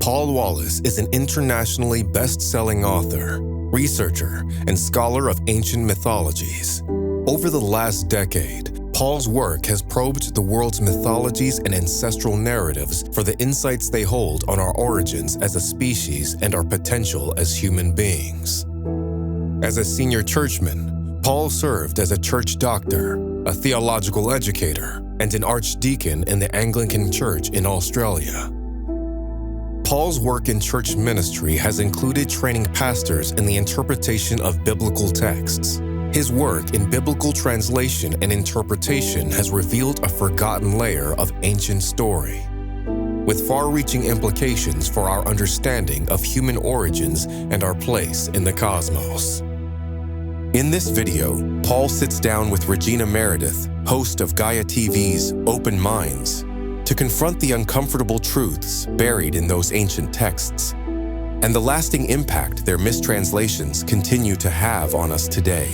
Paul Wallis is an internationally best-selling author, researcher, and scholar of ancient mythologies. Over the last decade, Paul's work has probed the world's mythologies and ancestral narratives for the insights they hold on our origins as a species and our potential as human beings. As a senior churchman, Paul served as a church doctor, a theological educator, and an archdeacon in the Anglican Church in Australia. Paul's work in church ministry has included training pastors in the interpretation of biblical texts. His work in biblical translation and interpretation has revealed a forgotten layer of ancient story, with far-reaching implications for our understanding of human origins and our place in the cosmos. In this video, Paul sits down with Regina Meredith, host of Gaia TV's Open Minds, to confront the uncomfortable truths buried in those ancient texts and the lasting impact their mistranslations continue to have on us today.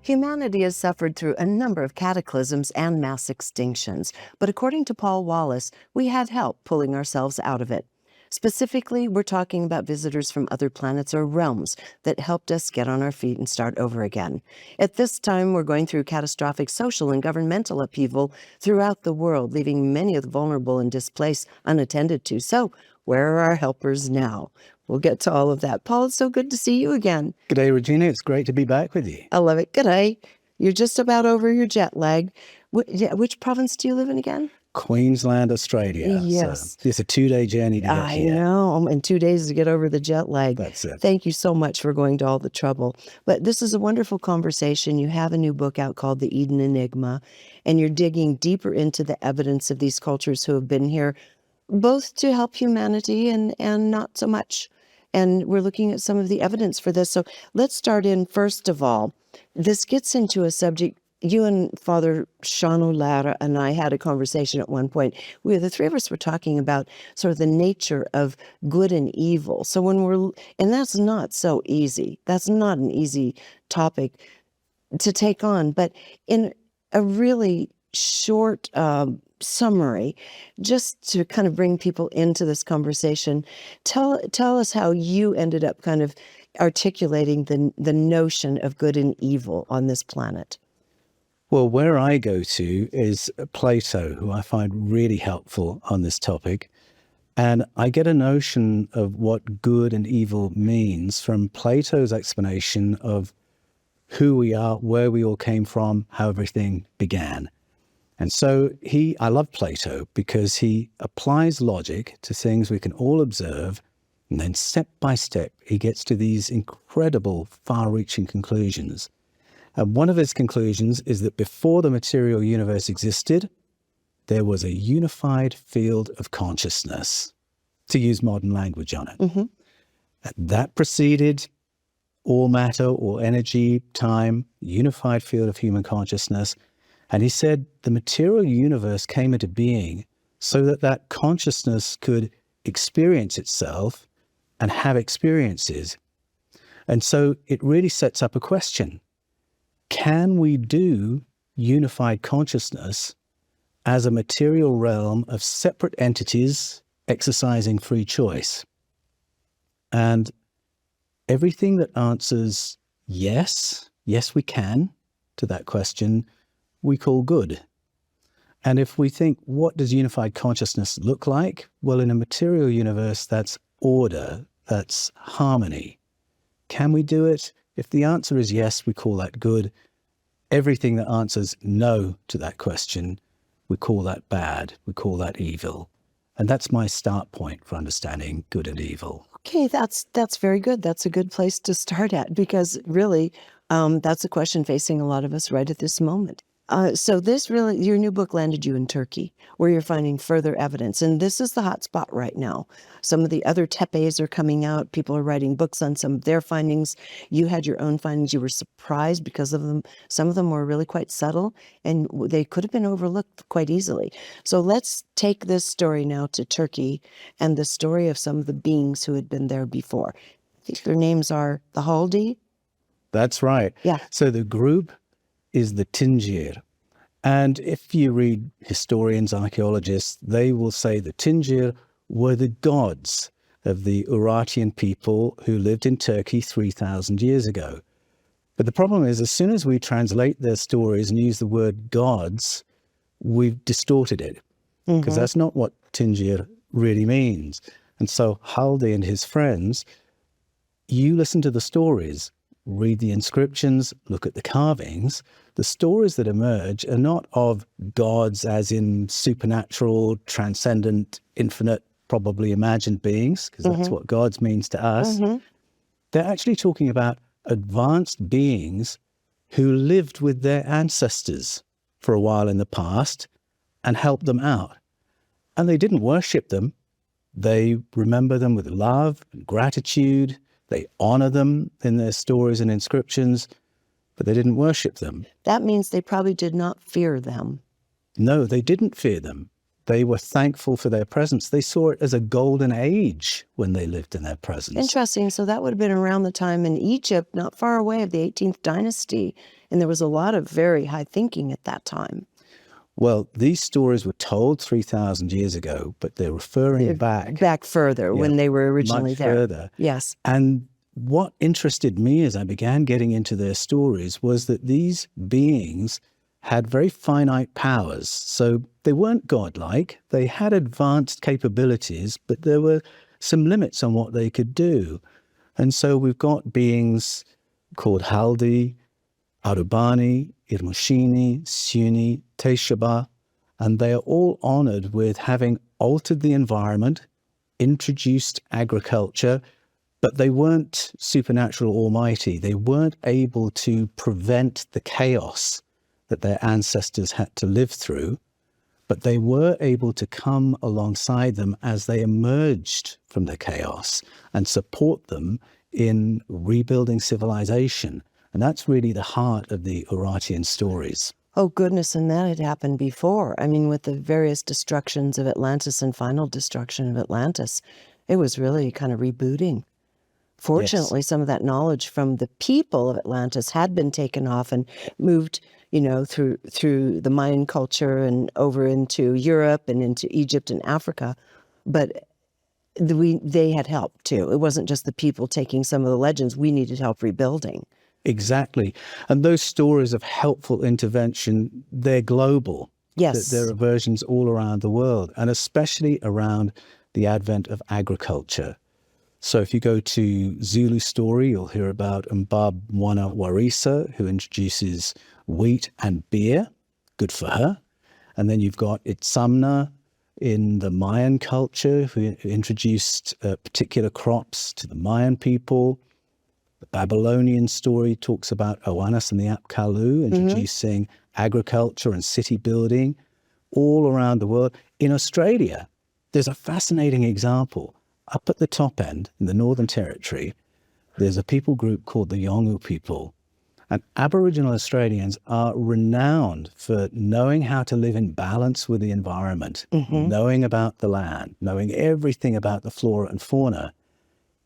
Humanity has suffered through a number of cataclysms and mass extinctions, but according to Paul Wallis, we had help pulling ourselves out of it. Specifically, we're talking about visitors from other planets or realms that helped us get on our feet and start over again. At this time, we're going through catastrophic social and governmental upheaval throughout the world, leaving many of the vulnerable and displaced unattended to. So, where are our helpers now? We'll get to all of that. Paul, it's so good to see you again. G'day, Regina. It's great to be back with you. I love it. G'day. You're just about over your jet lag. Which province do you live in again? Queensland, Australia. Yes. So it's a 2-day journey to get here. I know. And 2 days to get over the jet lag. That's it. Thank you so much for going to all the trouble. But this is a wonderful conversation. You have a new book out called The EDEN Enigma, and you're digging deeper into the evidence of these cultures who have been here, both to help humanity and not so much. And we're looking at some of the evidence for this. So let's start in, first of all, this gets into a subject. You and Father Sean O'Lara and I had a conversation at one point. The three of us were talking about sort of the nature of good and evil. So and that's not so easy. That's not an easy topic to take on. But in a really short summary, just to kind of bring people into this conversation, tell us how you ended up kind of articulating the notion of good and evil on this planet. Well, where I go to is Plato, who I find really helpful on this topic. And I get a notion of what good and evil means from Plato's explanation of who we are, where we all came from, how everything began. And so I love Plato because he applies logic to things we can all observe, and then step by step, he gets to these incredible, far-reaching conclusions. And one of his conclusions is that before the material universe existed, there was a unified field of consciousness, to use modern language on it. Mm-hmm. That preceded all matter, all energy, time, unified field of human consciousness. And he said the material universe came into being so that that consciousness could experience itself and have experiences. And so it really sets up a question. Can we do unified consciousness as a material realm of separate entities exercising free choice? And everything that answers yes we can to that question, we call good. And if we think, what does unified consciousness look like? Well, in a material universe, that's order, that's harmony. Can we do it? If the answer is yes, we call that good. Everything that answers no to that question, we call that bad, we call that evil. And that's my start point for understanding good and evil. Okay, that's very good. That's a good place to start at, because really, that's a question facing a lot of us right at this moment. So your new book landed you in Turkey, where you're finding further evidence. And this is the hot spot right now. Some of the other tepes are coming out. People are writing books on some of their findings. You had your own findings. You were surprised because of them. Some of them were really quite subtle, and they could have been overlooked quite easily. So let's take this story now to Turkey and the story of some of the beings who had been there before. I think their names are the Haldi. That's right. Yeah. So the group is the Tingir. And if you read historians, archaeologists, they will say the Tingir were the gods of the Urartian people who lived in Turkey 3,000 years ago. But the problem is, as soon as we translate their stories and use the word gods, we've distorted it, because that's not what Tingir really means. And so Haldi and his friends, you listen to the stories, read the inscriptions, look at the carvings. The stories that emerge are not of gods as in supernatural, transcendent, infinite, probably imagined beings, because that's what gods means to us. They're actually talking about advanced beings who lived with their ancestors for a while in the past and helped them out. And they didn't worship them. They remember them with love and gratitude. They honor them in their stories and inscriptions, but they didn't worship them. That means they probably did not fear them. No, they didn't fear them. They were thankful for their presence. They saw it as a golden age when they lived in their presence. Interesting. So that would have been around the time in Egypt, not far away, of the 18th dynasty. And there was a lot of very high thinking at that time. Well, these stories were told 3,000 years ago, but they're referring back further, when they were originally much there. Further. Yes. And what interested me as I began getting into their stories was that these beings had very finite powers. So they weren't godlike. They had advanced capabilities, but there were some limits on what they could do. And so we've got beings called Haldi, Arubani, Irmushini, Suni, Teshaba, and they are all honored with having altered the environment, introduced agriculture, but they weren't supernatural almighty. They weren't able to prevent the chaos that their ancestors had to live through, but they were able to come alongside them as they emerged from the chaos and support them in rebuilding civilization. And that's really the heart of the Urartian stories. Oh, goodness, and that had happened before. I mean, with the various destructions of Atlantis and final destruction of Atlantis, it was really kind of rebooting. Fortunately, some of that knowledge from the people of Atlantis had been taken off and moved, through the Mayan culture and over into Europe and into Egypt and Africa. But they had help, too. It wasn't just the people taking some of the legends. We needed help rebuilding. Exactly. And those stories of helpful intervention, they're global. Yes. There are versions all around the world, and especially around the advent of agriculture. So if you go to Zulu story, you'll hear about Mbab Mwana Warisa, who introduces wheat and beer. Good for her. And then you've got Itzamna in the Mayan culture, who introduced particular crops to the Mayan people. The Babylonian story talks about Oannes and the Apkallu, introducing agriculture and city building all around the world. In Australia, there's a fascinating example. Up at the top end, in the Northern Territory, there's a people group called the Yolngu people. And Aboriginal Australians are renowned for knowing how to live in balance with the environment, knowing about the land, knowing everything about the flora and fauna.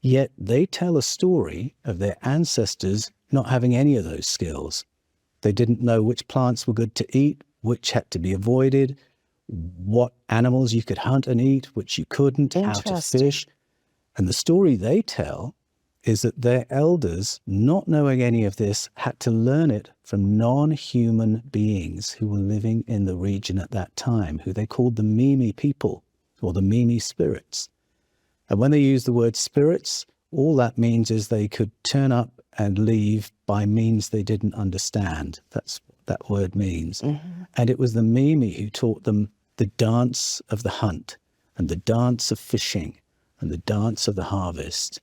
Yet they tell a story of their ancestors not having any of those skills. They didn't know which plants were good to eat, which had to be avoided, what animals you could hunt and eat, which you couldn't, how to fish. And the story they tell is that their elders, not knowing any of this, had to learn it from non-human beings who were living in the region at that time, who they called the Mimi people, or the Mimi spirits. And when they use the word spirits, all that means is they could turn up and leave by means they didn't understand. That's what that word means. And it was the Mimi who taught them the dance of the hunt and the dance of fishing and the dance of the harvest.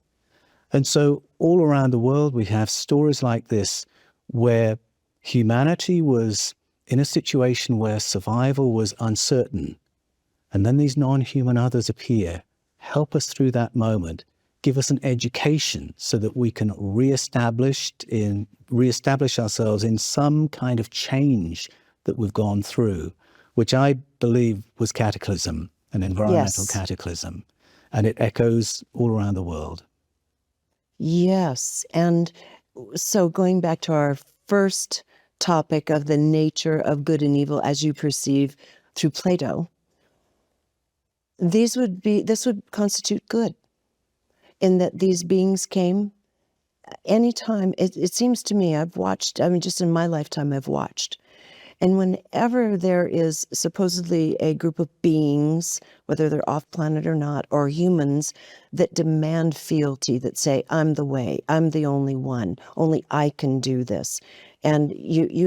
And so all around the world, we have stories like this where humanity was in a situation where survival was uncertain. And then these non-human others appear, help us through that moment, give us an education so that we can reestablish ourselves in some kind of change that we've gone through, which I believe was cataclysm, an environmental cataclysm. And it echoes all around the world. Yes. And so going back to our first topic of the nature of good and evil as you perceive through Plato, this would constitute good, in that these beings came anytime. It seems to me, I've watched, just in my lifetime, I've watched. And whenever there is supposedly a group of beings, whether they're off planet or not, or humans, that demand fealty, that say, I'm the way, I'm the only one, only I can do this. And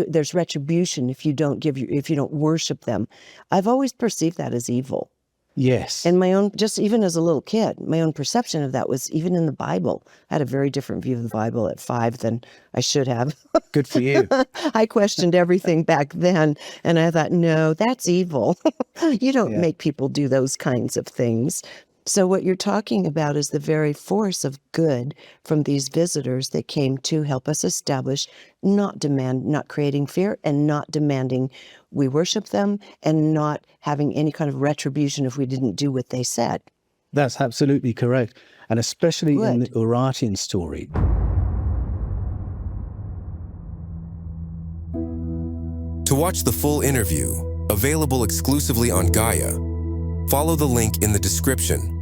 there's retribution if you don't worship them. I've always perceived that as evil. Yes. And my own, just even as a little kid, my own perception of that was even in the Bible. I had a very different view of the Bible at 5 than I should have. Good for you. I questioned everything back then, and I thought, no, that's evil. You don't make people do those kinds of things. So what you're talking about is the very force of good from these visitors that came to help us establish, not creating fear, and not demanding we worship them, and not having any kind of retribution if we didn't do what they said. That's absolutely correct. And especially in the Urartian story. To watch the full interview, available exclusively on Gaia, follow the link in the description